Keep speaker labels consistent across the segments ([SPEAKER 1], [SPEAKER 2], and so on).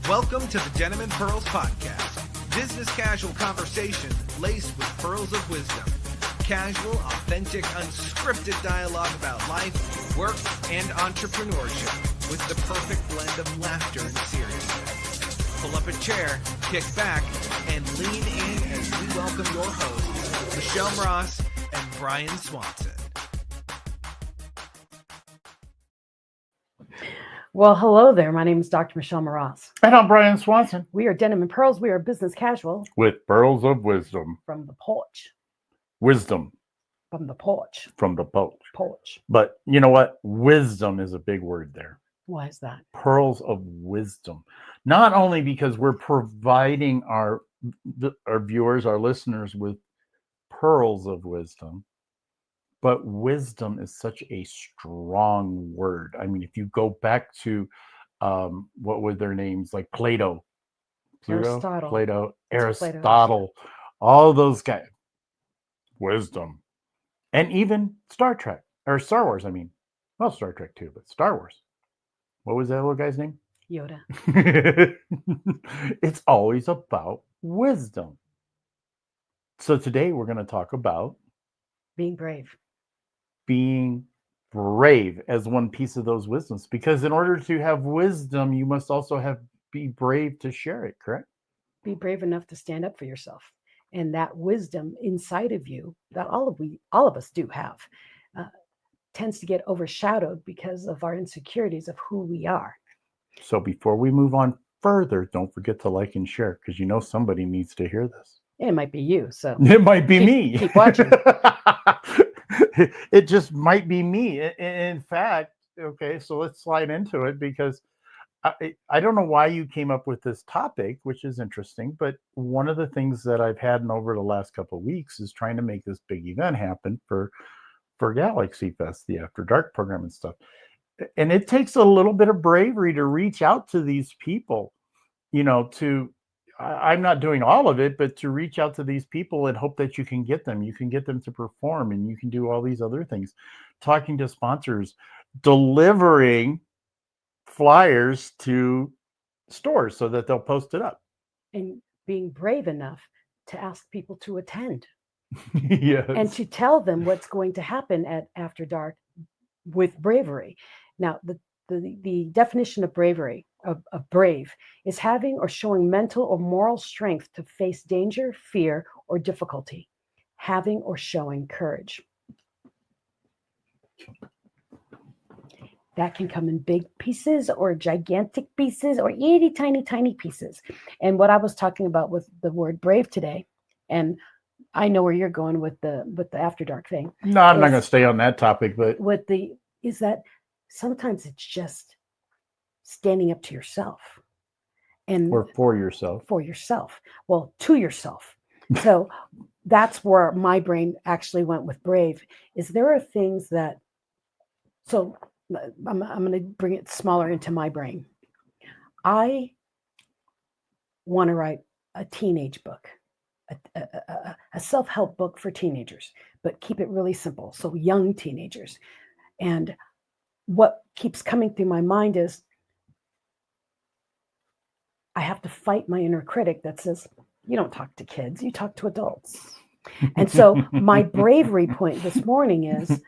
[SPEAKER 1] Welcome to the Denim and Pearls podcast. Business casual conversation laced with pearls of wisdom. Casual, authentic, unscripted dialogue about life, work, and entrepreneurship with the perfect blend of laughter and seriousness. Pull up a chair, kick back, and lean in as we welcome your hosts, Michelle Ross and Brian Swanson.
[SPEAKER 2] Well, hello there. My name is Dr. Michelle Moroz.
[SPEAKER 3] And I'm Brian Swanson.
[SPEAKER 2] We are Denim and Pearls. We are business casual.
[SPEAKER 3] With pearls of wisdom.
[SPEAKER 2] From the porch.
[SPEAKER 3] Wisdom.
[SPEAKER 2] From the porch.
[SPEAKER 3] From the porch.
[SPEAKER 2] Porch.
[SPEAKER 3] But you know what? Wisdom is a big word there.
[SPEAKER 2] Why is that?
[SPEAKER 3] Pearls of wisdom. Not only because we're providing our viewers, our listeners with pearls of wisdom, but wisdom is such a strong word. I mean, if you go back to what were their names, like Plato, Aristotle, all those guys, wisdom, and even Star Trek or Star Wars. I mean, well, Star Trek too, but Star Wars. What was that little guy's name?
[SPEAKER 2] Yoda.
[SPEAKER 3] It's always about wisdom. So today we're going to talk about
[SPEAKER 2] being brave.
[SPEAKER 3] Being brave as one piece of those wisdoms, because in order to have wisdom, you must also be brave to share it, correct?
[SPEAKER 2] Be brave enough to stand up for yourself. And that wisdom inside of you that all of us do have tends to get overshadowed because of our insecurities of who we are.
[SPEAKER 3] So before we move on further, don't forget to like and share, because you know somebody needs to hear this.
[SPEAKER 2] It might be you. So
[SPEAKER 3] it might be me.
[SPEAKER 2] Keep watching.
[SPEAKER 3] It just might be me. In fact, okay, so let's slide into it, because I don't know why you came up with this topic, which is interesting, but one of the things that I've had over the last couple of weeks is trying to make this big event happen for Galaxy Fest, the After Dark program and stuff. And it takes a little bit of bravery to reach out to these people, you know, I'm not doing all of it, but to reach out to these people and hope that you can get them to perform, and you can do all these other things, talking to sponsors, delivering flyers to stores so that they'll post it up.
[SPEAKER 2] And being brave enough to ask people to attend.
[SPEAKER 3] Yes.
[SPEAKER 2] And to tell them what's going to happen at After Dark with bravery. Now, the definition of bravery, of brave, is having or showing mental or moral strength to face danger, fear, or difficulty. Having or showing courage. That can come in big pieces or gigantic pieces or itty tiny pieces. And what I was talking about with the word brave today, and I know where you're going with the After Dark thing.
[SPEAKER 3] No, I'm not going to stay on that topic, but
[SPEAKER 2] is that sometimes it's just standing up to yourself,
[SPEAKER 3] or for yourself.
[SPEAKER 2] Well, to yourself. So that's where my brain actually went with brave. Is there are things that, so I'm going to bring it smaller into my brain. I want to write a teenage book, a self-help book for teenagers, but keep it really simple. So young teenagers. And what keeps coming through my mind is I have to fight my inner critic that says, you don't talk to kids, you talk to adults. And so my bravery point this morning is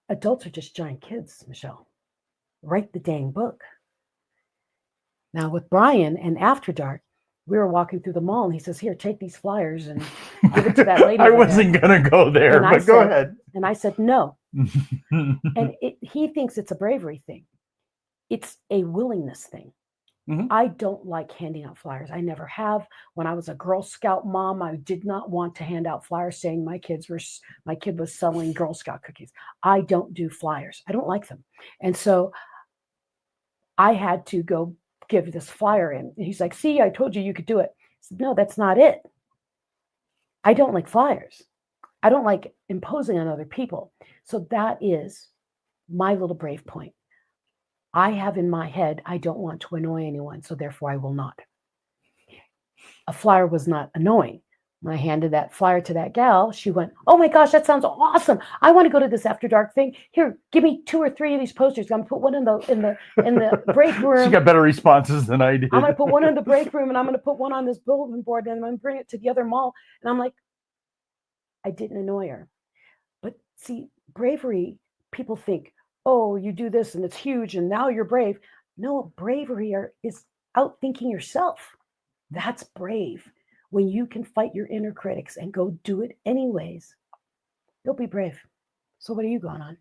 [SPEAKER 2] adults are just giant kids, Michelle. Write the dang book. Now with Brian and After Dark, we were walking through the mall and he says, here, take these flyers and give it to that lady.
[SPEAKER 3] I wasn't going to go there, but go ahead.
[SPEAKER 2] And I said, no. And he thinks it's a bravery thing. It's a willingness thing. Mm-hmm. I don't like handing out flyers. I never have. When I was a Girl Scout mom, I did not want to hand out flyers saying my kid was selling Girl Scout cookies. I don't do flyers. I don't like them. And so I had to go give this flyer in. And he's like, see, I told you could do it. I said, no, that's not it. I don't like flyers. I don't like imposing on other people. So that is my little brave point. I have in my head, I don't want to annoy anyone, so therefore I will not. A flyer was not annoying. When I handed that flyer to that gal, she went, "Oh my gosh, that sounds awesome! I want to go to this after dark thing. Here, give me 2 or 3 of these posters. I'm gonna put one in the break room.
[SPEAKER 3] She got better responses than I did.
[SPEAKER 2] I'm gonna put one in the break room, and I'm gonna put one on this bulletin board, and I'm gonna bring it to the other mall." And I'm like, I didn't annoy her. But see, bravery, people think, oh, you do this and it's huge, and now you're brave. No, bravery is outthinking yourself. That's brave. When you can fight your inner critics and go do it anyways, you'll be brave. So what are you going on?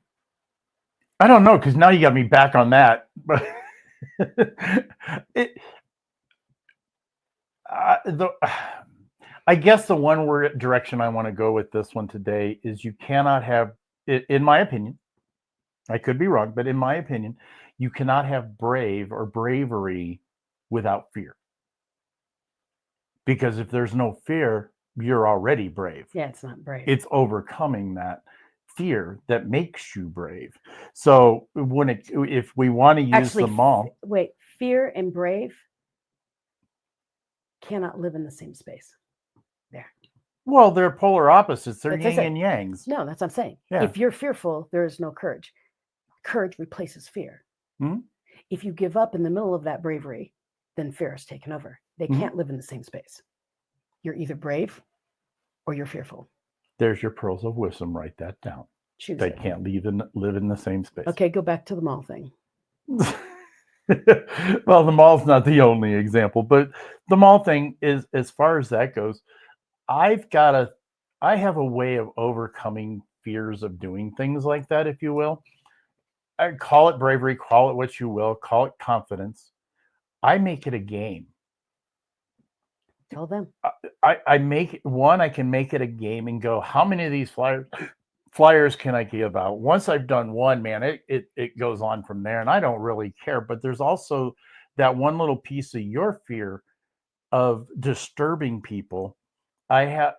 [SPEAKER 3] I don't know, because now you got me back on that. But I guess the one word direction I want to go with this one today is you cannot have, in my opinion, I could be wrong, but in my opinion, you cannot have brave or bravery without fear. Because if there's no fear, you're already brave.
[SPEAKER 2] Yeah, it's not brave.
[SPEAKER 3] It's overcoming that fear that makes you brave. So if we want to use the mall.
[SPEAKER 2] Wait, fear and brave cannot live in the same space. There.
[SPEAKER 3] Well, they're polar opposites. They're yin and yangs.
[SPEAKER 2] No, that's what I'm saying.
[SPEAKER 3] Yeah.
[SPEAKER 2] If you're fearful, there is no courage. Courage replaces fear.
[SPEAKER 3] Mm-hmm.
[SPEAKER 2] If you give up in the middle of that bravery, then fear is taken over. They can't live in the same space. You're either brave or you're fearful.
[SPEAKER 3] There's your pearls of wisdom. Write that down.
[SPEAKER 2] Choose
[SPEAKER 3] they
[SPEAKER 2] it.
[SPEAKER 3] Can't live in the same space.
[SPEAKER 2] Okay, go back to the mall thing.
[SPEAKER 3] Well, the mall's not the only example, but the mall thing is, as far as that goes, I have a way of overcoming fears of doing things like that, if you will. I call it bravery, call it what you will, call it confidence. I make it a game.
[SPEAKER 2] Tell them.
[SPEAKER 3] I can make it a game and go, how many of these flyers can I give out? Once I've done one, man, it goes on from there, and I don't really care. But there's also that one little piece of your fear of disturbing people. I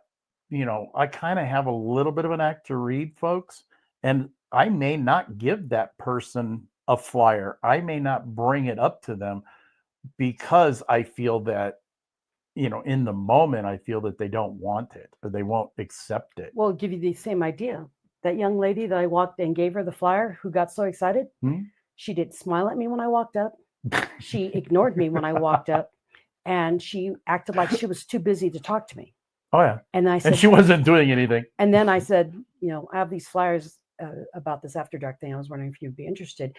[SPEAKER 3] kind of have a little bit of an act to read, folks, and I may not give that person a flyer. I may not bring it up to them because I feel that, in the moment, I feel that they don't want it or they won't accept it.
[SPEAKER 2] Well, I'll give you the same idea. That young lady that I walked and gave her the flyer who got so excited, she did smile at me when I walked up. She ignored me when I walked up, and she acted like she was too busy to talk to me.
[SPEAKER 3] Oh, yeah.
[SPEAKER 2] And I said,
[SPEAKER 3] and she wasn't doing anything.
[SPEAKER 2] And then I said, I have these flyers about this After Dark thing. I was wondering if you'd be interested.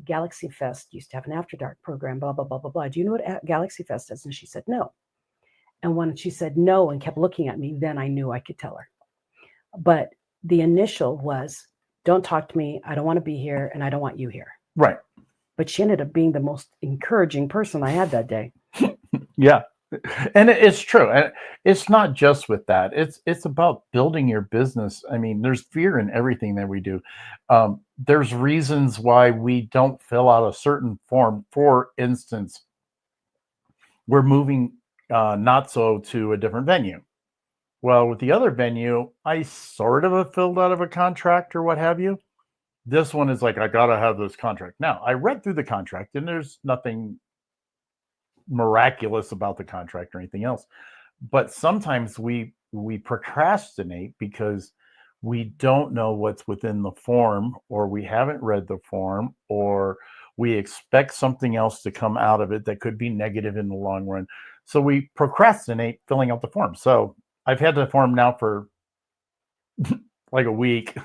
[SPEAKER 2] Galaxy Fest used to have an After Dark program, blah, blah, blah, blah, blah. Do you know what Galaxy Fest is? And she said, no. And when she said no and kept looking at me, then I knew I could tell her. But the initial was, don't talk to me. I don't want to be here, and I don't want you here.
[SPEAKER 3] Right.
[SPEAKER 2] But she ended up being the most encouraging person I had that day.
[SPEAKER 3] Yeah. And it's true. And it's not just with that. It's about building your business. I mean, there's fear in everything that we do. There's reasons why we don't fill out a certain form. For instance, we're moving not so to a different venue. Well, with the other venue, I sort of have filled out of a contract or what have you. This one is like, I got to have this contract. Now, I read through the contract, and there's nothing miraculous about the contract or anything else. But sometimes we procrastinate because we don't know what's within the form, or we haven't read the form, or we expect something else to come out of it that could be negative in the long run. So we procrastinate filling out the form. So I've had the form now for like a week.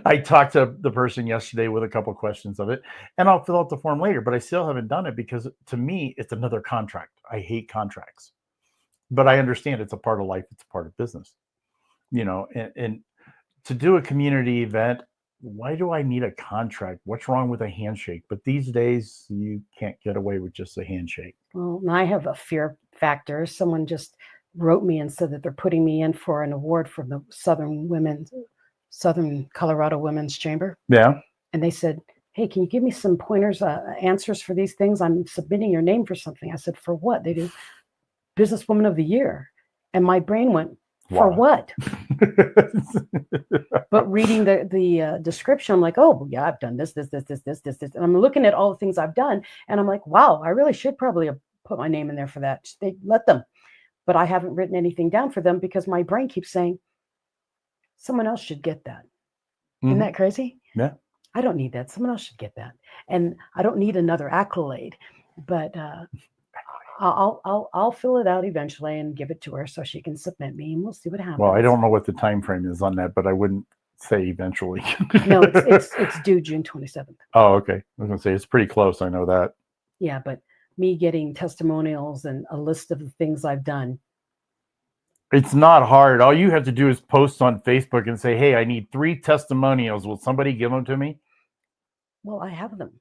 [SPEAKER 3] I talked to the person yesterday with a couple of questions of it, and I'll fill out the form later, but I still haven't done it because to me, it's another contract. I hate contracts, but I understand it's a part of life. It's a part of business, and to do a community event, why do I need a contract? What's wrong with a handshake? But these days you can't get away with just a handshake.
[SPEAKER 2] Well, I have a fear factor. Someone just wrote me and said that they're putting me in for an award from the Southern Colorado Women's Chamber.
[SPEAKER 3] Yeah.
[SPEAKER 2] And they said, hey, can you give me some pointers, answers for these things? I'm submitting your name for something. I said, for what? They do Businesswoman of the Year. And my brain went, for what? But reading the description, I'm like, oh, yeah, I've done this. And I'm looking at all the things I've done. And I'm like, wow, I really should probably have put my name in there for that. They let them. but I haven't written anything down for them because my brain keeps saying, someone else should get that. Isn't that crazy?
[SPEAKER 3] Yeah.
[SPEAKER 2] I don't need that. Someone else should get that. And I don't need another accolade, but I'll fill it out eventually and give it to her so she can submit me, and we'll see what happens.
[SPEAKER 3] Well, I don't know what the time frame is on that, but I wouldn't say eventually.
[SPEAKER 2] No, it's due June 27th.
[SPEAKER 3] Oh, okay. I was gonna say it's pretty close. I know that.
[SPEAKER 2] Yeah, but me getting testimonials and a list of the things I've done.
[SPEAKER 3] It's not hard. All you have to do is post on Facebook and say, "Hey, I need 3 testimonials. Will somebody give them to me?"
[SPEAKER 2] Well, I have them.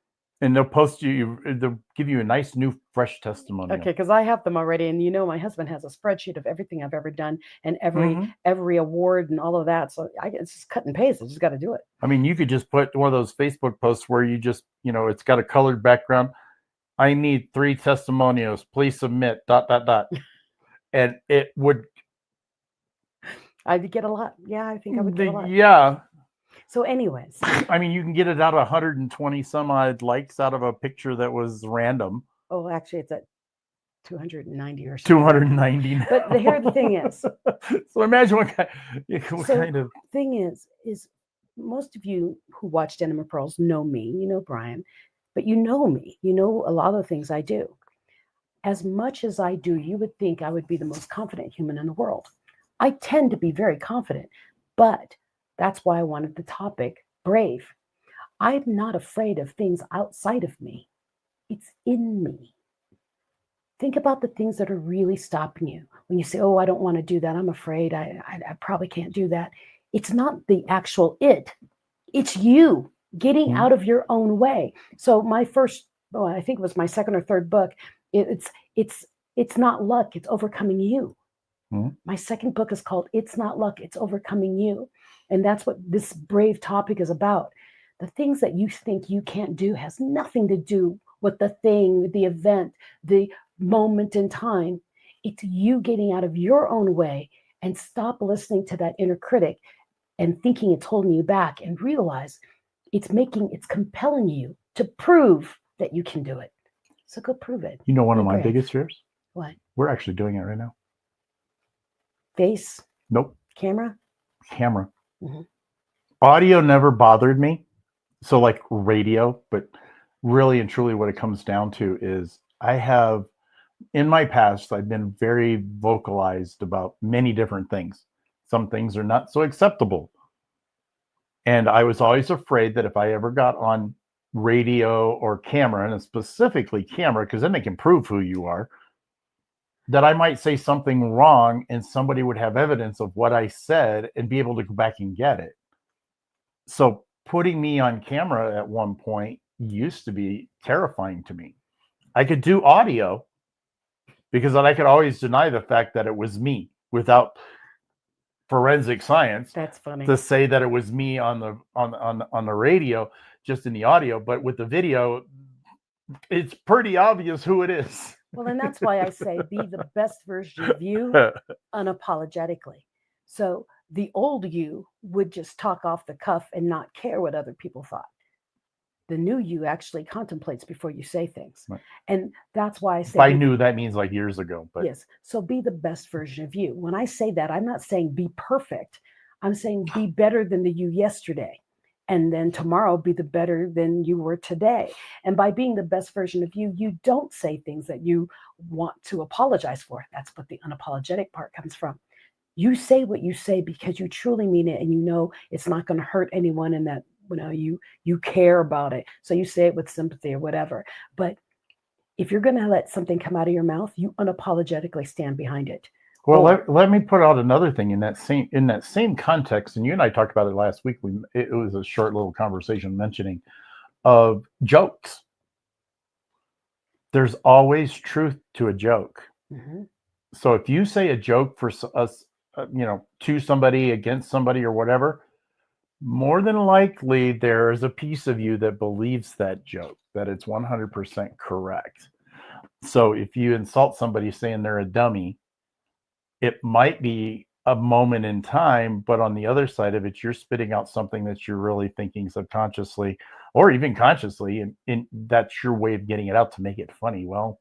[SPEAKER 3] And they'll they'll give you a nice new fresh testimonial.
[SPEAKER 2] Okay, because I have them already, and my husband has a spreadsheet of everything I've ever done and every award and all of that. So it's just cut and paste. I just got to do it.
[SPEAKER 3] I mean, you could just put one of those Facebook posts where you just, it's got a colored background. I need 3 testimonials. Please submit ... And it would.
[SPEAKER 2] I'd get a lot. Yeah, I think I would get a lot.
[SPEAKER 3] Yeah.
[SPEAKER 2] So anyways.
[SPEAKER 3] I mean, you can get it out of 120 some odd likes out of a picture that was random.
[SPEAKER 2] Oh, actually, it's at 290 or something.
[SPEAKER 3] 290 now.
[SPEAKER 2] But here the thing is.
[SPEAKER 3] So imagine what kind of.
[SPEAKER 2] Thing is most of you who watch Denim and Pearls know me. You know Brian. But you know me. You know a lot of the things I do. As much as I do, you would think I would be the most confident human in the world. I tend to be very confident, but that's why I wanted the topic brave. I'm not afraid of things outside of me. It's in me. Think about the things that are really stopping you. When you say, oh, I don't want to do that. I'm afraid I probably can't do that. It's not the actual it. It's you getting out of your own way. So my first, I think it was my second or third book. It's not luck. It's overcoming you. My second book is called It's Not Luck, It's Overcoming You. And that's what this brave topic is about. The things that you think you can't do has nothing to do with the thing, the event, the moment in time. It's you getting out of your own way and stop listening to that inner critic and thinking it's holding you back and realize it's compelling you to prove that you can do it. So go prove it.
[SPEAKER 3] You know, one of my biggest fears?
[SPEAKER 2] What?
[SPEAKER 3] We're actually doing it right now.
[SPEAKER 2] Face?
[SPEAKER 3] Nope.
[SPEAKER 2] Camera?
[SPEAKER 3] Camera. Audio never bothered me. So like radio, but really and truly what it comes down to is in my past, I've been very vocalized about many different things. Some things are not so acceptable. And I was always afraid that if I ever got on radio or camera, and specifically camera, because then they can prove who you are, that I might say something wrong and somebody would have evidence of what I said and be able to go back and get it. So putting me on camera at one point used to be terrifying to me. I could do audio because I could always deny the fact that it was me without forensic science.
[SPEAKER 2] That's funny.
[SPEAKER 3] To say that it was me on the radio, just in the audio, but with the video, it's pretty obvious who it is.
[SPEAKER 2] Well, and that's why I say be the best version of you unapologetically. So the old you would just talk off the cuff and not care what other people thought. The new you actually contemplates before you say things. Right. And that's why I say...
[SPEAKER 3] I knew that means like years ago. But
[SPEAKER 2] yes. So be the best version of you. When I say that, I'm not saying be perfect. I'm saying be better than the you yesterday. And then tomorrow be the better than you were today. And by being the best version of you, you don't say things that you want to apologize for. That's what the unapologetic part comes from. You say what you say because you truly mean it and you know it's not going to hurt anyone and that you care about it. So you say it with sympathy or whatever. But if you're going to let something come out of your mouth, you unapologetically stand behind it.
[SPEAKER 3] Well, let me put out another thing in that same context, and you and I talked about it last week. It was a short little conversation mentioning of jokes. There's always truth to a joke. Mm-hmm. So if you say a joke for us, to somebody, against somebody, or whatever, more than likely there is a piece of you that believes that joke, that it's 100% correct. So if you insult somebody saying they're a dummy, it might be a moment in time, but on the other side of it, you're spitting out something that you're really thinking subconsciously or even consciously, and that's your way of getting it out to make it funny. Well,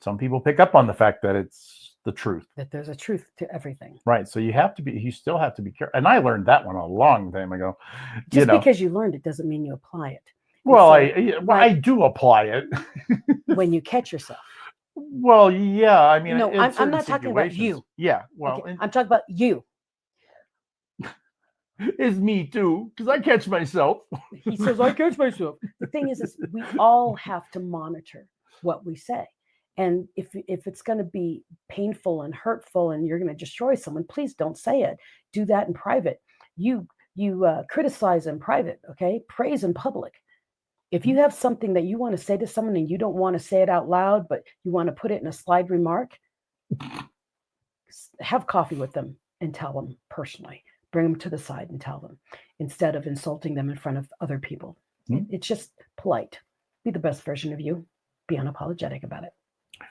[SPEAKER 3] some people pick up on the fact that it's the truth.
[SPEAKER 2] That there's a truth to everything.
[SPEAKER 3] Right. So you still have to be careful. And I learned that one a long time ago.
[SPEAKER 2] Just because you learned it doesn't mean you apply it.
[SPEAKER 3] Well, I do apply it.
[SPEAKER 2] When you catch yourself.
[SPEAKER 3] Well, yeah. I mean,
[SPEAKER 2] no, I'm not talking about you.
[SPEAKER 3] Yeah. Well,
[SPEAKER 2] okay. I'm talking about you.
[SPEAKER 3] It's me too, because I catch myself.
[SPEAKER 2] He says, I catch myself. The thing is we all have to monitor what we say. And if it's going to be painful and hurtful and you're going to destroy someone, please don't say it. Do that in private. You criticize in private, okay? Praise in public. If you have something that you want to say to someone and you don't want to say it out loud, but you want to put it in a slide remark, have coffee with them and tell them personally. Bring them to the side and tell them instead of insulting them in front of other people. It's just polite. Be the best version of you. Be unapologetic about it.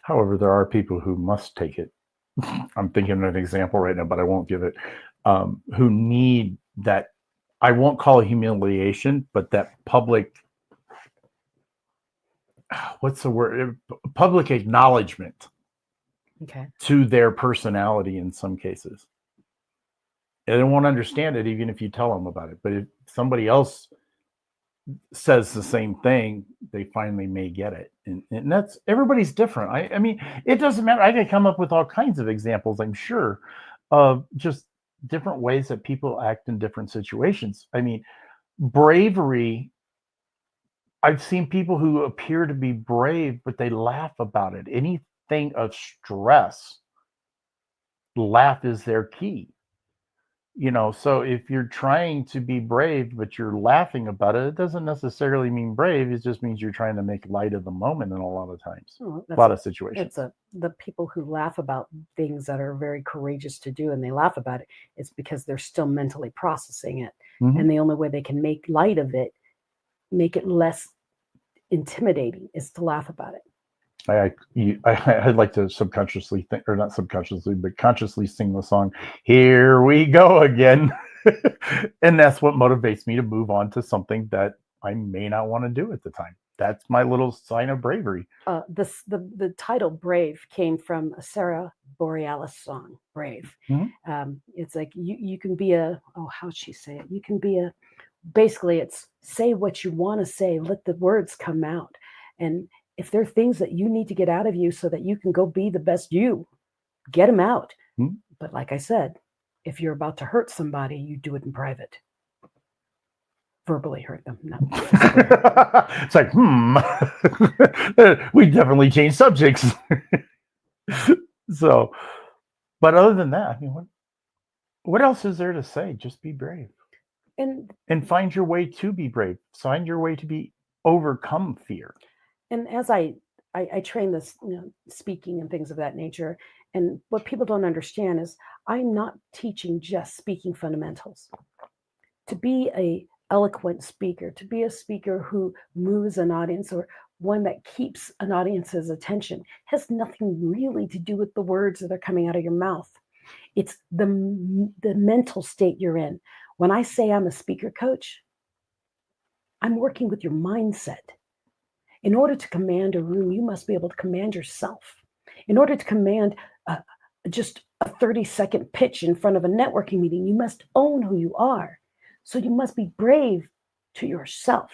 [SPEAKER 3] However, there are people who must take it. I'm thinking of an example right now, but I won't give it. Who need that, I won't call it humiliation, but that public, what's the word? Public acknowledgement to their personality in some cases. And they won't understand it even if you tell them about it. But if somebody else says the same thing, they finally may get it. And that's, everybody's different. I mean, it doesn't matter. I can come up with all kinds of examples, I'm sure, of just different ways that people act in different situations. I mean, bravery, I've seen people who appear to be brave, but they laugh about it. Anything of stress, laugh is their key. So if you're trying to be brave, but you're laughing about it, it doesn't necessarily mean brave. It just means you're trying to make light of the moment in a lot of times, a lot of situations.
[SPEAKER 2] It's the people who laugh about things that are very courageous to do, and they laugh about it, it's because they're still mentally processing it. And the only way they can make light of it, make it less intimidating, is to laugh about it.
[SPEAKER 3] I'd like to subconsciously think, or not subconsciously, but consciously sing the song, "Here We Go Again." And that's what motivates me to move on to something that I may not want to do at the time. That's my little sign of bravery.
[SPEAKER 2] The title "Brave" came from a Sarah Borealis song, "Brave." It's like you can be how'd she say it? You can be basically it's say what you want to say, let the words come out. And if there are things that you need to get out of you so that you can go be the best you, get them out. But like I said, if you're about to hurt somebody, you do it in private. Verbally hurt them, not physically hurt them.
[SPEAKER 3] It's like, we definitely changed subjects. So, but other than that, I mean, what else is there to say? Just be brave. And find your way to be brave. Find your way to overcome fear.
[SPEAKER 2] And as I train this, speaking and things of that nature, and what people don't understand is I'm not teaching just speaking fundamentals. To be an eloquent speaker, to be a speaker who moves an audience or one that keeps an audience's attention has nothing really to do with the words that are coming out of your mouth. It's the mental state you're in. When I say I'm a speaker coach, I'm working with your mindset. In order to command a room, you must be able to command yourself. In order to command just a 30-second pitch in front of a networking meeting, you must own who you are. So you must be brave to yourself,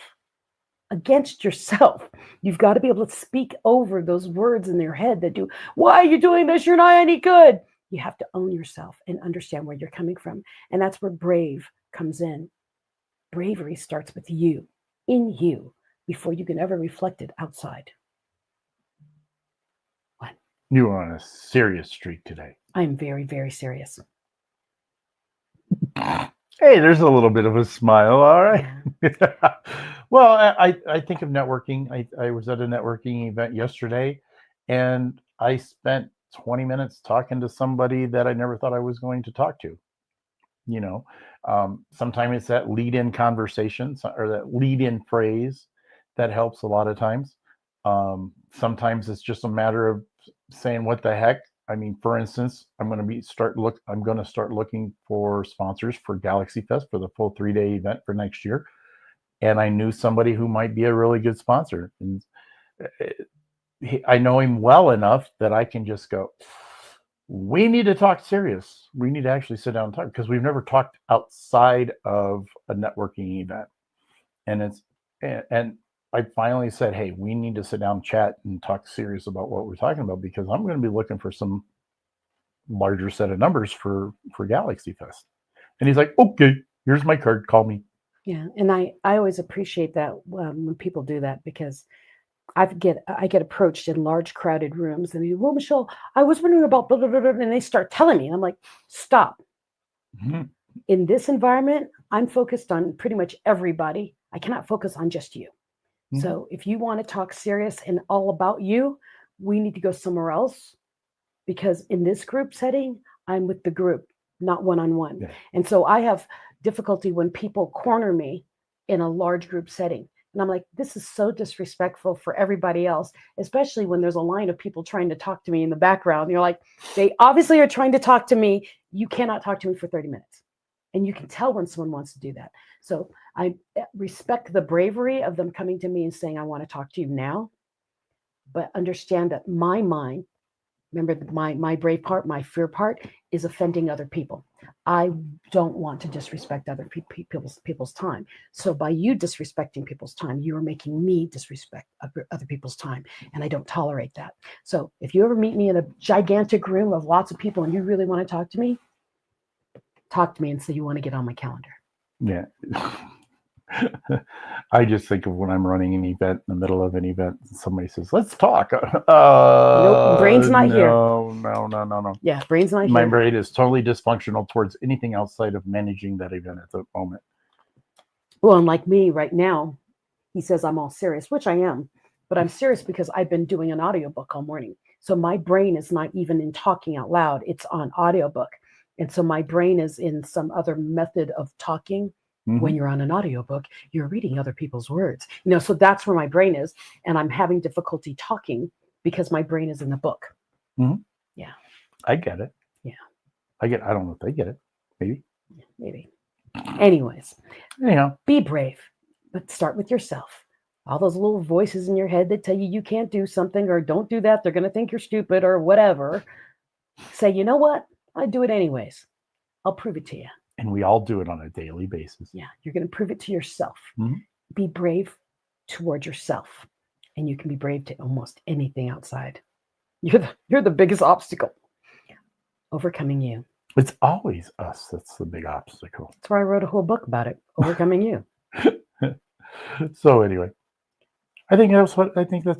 [SPEAKER 2] against yourself. You've got to be able to speak over those words in their head that do, why are you doing this? You're not any good. You have to own yourself and understand where you're coming from. And that's where brave comes in. Bravery starts with you, in you, before you can ever reflect it outside. What?
[SPEAKER 3] You are on a serious streak today.
[SPEAKER 2] I'm very, very serious.
[SPEAKER 3] Hey, there's a little bit of a smile. All right. Yeah. Well, I think of networking. I was at a networking event yesterday, and I spent 20 minutes talking to somebody that I never thought I was going to talk to. Sometimes it's that lead-in conversation or that lead-in phrase that helps a lot of times. Sometimes it's just a matter of saying, what the heck? I mean, for instance, I'm going to start looking for sponsors for Galaxy Fest for the full 3-day event for next year. And I knew somebody who might be a really good sponsor. And I know him well enough that I can just go, we need to talk serious. We need to actually sit down and talk because we've never talked outside of a networking event. And I finally said, hey, we need to sit down, chat, and talk serious about what we're talking about because I'm going to be looking for some larger set of numbers for Galaxy Fest. And he's like, okay, here's my card. Call me.
[SPEAKER 2] Yeah, and I always appreciate that when people do that because I get approached in large crowded rooms and they, well, Michelle, I was wondering about blah, blah, blah, blah, and they start telling me, and I'm like, stop. Mm-hmm. In this environment, I'm focused on pretty much everybody. I cannot focus on just you. Mm-hmm. So if you want to talk serious and all about you, we need to go somewhere else because in this group setting, I'm with the group, not one-on-one. Yeah. And so I have difficulty when people corner me in a large group setting. And I'm like, this is so disrespectful for everybody else, especially when there's a line of people trying to talk to me in the background. You're like, they obviously are trying to talk to me. You cannot talk to me for 30 minutes. And you can tell when someone wants to do that. So I respect the bravery of them coming to me and saying, I want to talk to you now. But understand that my mind, remember my brave part, my fear part is offending other people. I don't want to disrespect other people's time. So by you disrespecting people's time, you are making me disrespect other people's time. And I don't tolerate that. So if you ever meet me in a gigantic room of lots of people and you really want to talk to me and say you want to get on my calendar.
[SPEAKER 3] Yeah. I just think of when I'm running an event in the middle of an event and somebody says, let's talk.
[SPEAKER 2] Nope, brain's not here.
[SPEAKER 3] No.
[SPEAKER 2] Yeah, brain's not here.
[SPEAKER 3] My brain is totally dysfunctional towards anything outside of managing that event at the moment.
[SPEAKER 2] Well, and like me right now, he says I'm all serious, which I am, but I'm serious because I've been doing an audiobook all morning. So my brain is not even in talking out loud. It's on audiobook. And so my brain is in some other method of talking. Mm-hmm. When you're on an audiobook, you're reading other people's words. So that's where my brain is. And I'm having difficulty talking because my brain is in the book.
[SPEAKER 3] Mm-hmm.
[SPEAKER 2] Yeah.
[SPEAKER 3] I get it.
[SPEAKER 2] Yeah.
[SPEAKER 3] I don't know if they get it. Maybe.
[SPEAKER 2] Yeah, maybe. Anyways.
[SPEAKER 3] Anyhow.
[SPEAKER 2] Be brave, but start with yourself. All those little voices in your head that tell you can't do something or don't do that. They're going to think you're stupid or whatever. Say, you know what? I do it anyways. I'll prove it to you.
[SPEAKER 3] And we all do it on a daily basis.
[SPEAKER 2] Yeah, you're going to prove it to yourself.
[SPEAKER 3] Mm-hmm.
[SPEAKER 2] Be brave toward yourself, and you can be brave to almost anything outside. You're the biggest obstacle. Overcoming you.
[SPEAKER 3] It's always us that's the big obstacle.
[SPEAKER 2] That's why I wrote a whole book about it. Overcoming you.
[SPEAKER 3] So anyway, I think that's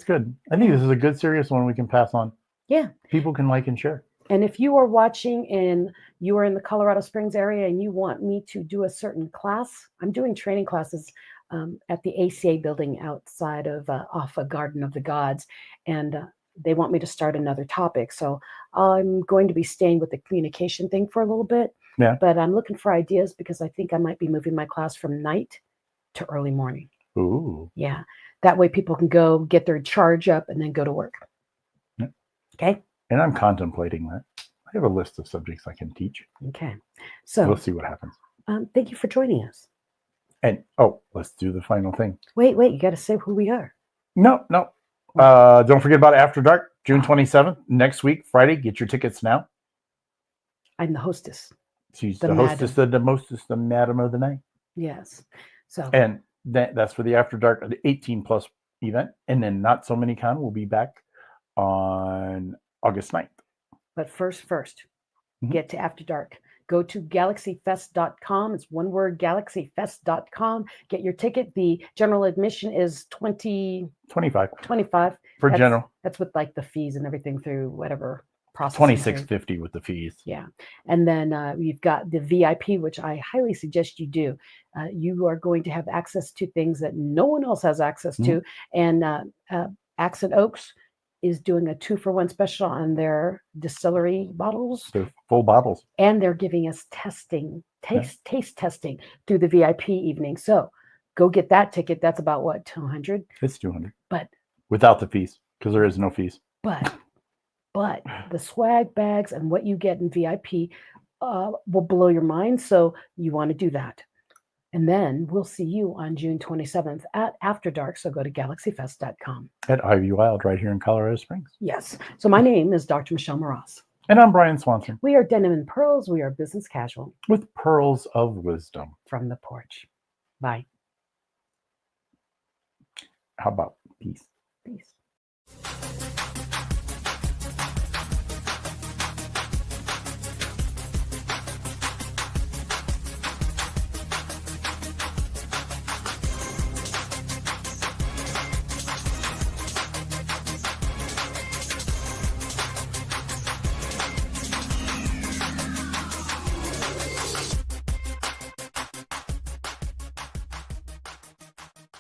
[SPEAKER 3] good. I think this is a good, serious one we can pass on.
[SPEAKER 2] Yeah.
[SPEAKER 3] People can like and share.
[SPEAKER 2] And if you are watching and you are in the Colorado Springs area and you want me to do a certain class, I'm doing training classes at the ACA building outside of off of Garden of the Gods. And they want me to start another topic. So I'm going to be staying with the communication thing for a little bit.
[SPEAKER 3] Yeah.
[SPEAKER 2] But I'm looking for ideas because I think I might be moving my class from night to early morning.
[SPEAKER 3] Ooh.
[SPEAKER 2] Yeah. That way people can go get their charge up and then go to work.
[SPEAKER 3] Yeah.
[SPEAKER 2] Okay.
[SPEAKER 3] And I'm contemplating that. I have a list of subjects I can teach.
[SPEAKER 2] Okay. So
[SPEAKER 3] we'll see what happens.
[SPEAKER 2] Thank you for joining us.
[SPEAKER 3] And let's do the final thing.
[SPEAKER 2] Wait, you got to say who we are.
[SPEAKER 3] No. Don't forget about After Dark, June 27th, next week, Friday. Get your tickets now.
[SPEAKER 2] I'm the hostess.
[SPEAKER 3] She's the hostess, the mostess, the madam of the night.
[SPEAKER 2] Yes. So.
[SPEAKER 3] And that's for the After Dark, the 18+ event. And then Not So Many Con will be back on August 9th.
[SPEAKER 2] But first, get to After Dark. Go to galaxyfest.com. It's one word, galaxyfest.com. Get your ticket. The general admission is $25
[SPEAKER 3] for general.
[SPEAKER 2] That's with like the fees and everything through whatever process.
[SPEAKER 3] $26.50 with the fees.
[SPEAKER 2] Yeah. And then you've got the VIP, which I highly suggest you do. You are going to have access to things that no one else has access to. And Accent Oaks is doing a 2-for-1 special on their distillery bottles.
[SPEAKER 3] They're full bottles.
[SPEAKER 2] And they're giving us taste testing through the VIP evening. So go get that ticket. That's about what, $200?
[SPEAKER 3] It's $200.
[SPEAKER 2] But
[SPEAKER 3] without the fees, because there is no fees.
[SPEAKER 2] But the swag bags and what you get in VIP will blow your mind. So you want to do that. And then we'll see you on June 27th at After Dark. So go to galaxyfest.com.
[SPEAKER 3] At Ivy Wild right here in Colorado Springs.
[SPEAKER 2] Yes. So my name is Dr. Michelle Moroz.
[SPEAKER 3] And I'm Brian Swanson.
[SPEAKER 2] We are Denim and Pearls. We are business casual.
[SPEAKER 3] With pearls of wisdom.
[SPEAKER 2] From the porch. Bye.
[SPEAKER 3] How about peace?
[SPEAKER 2] Peace.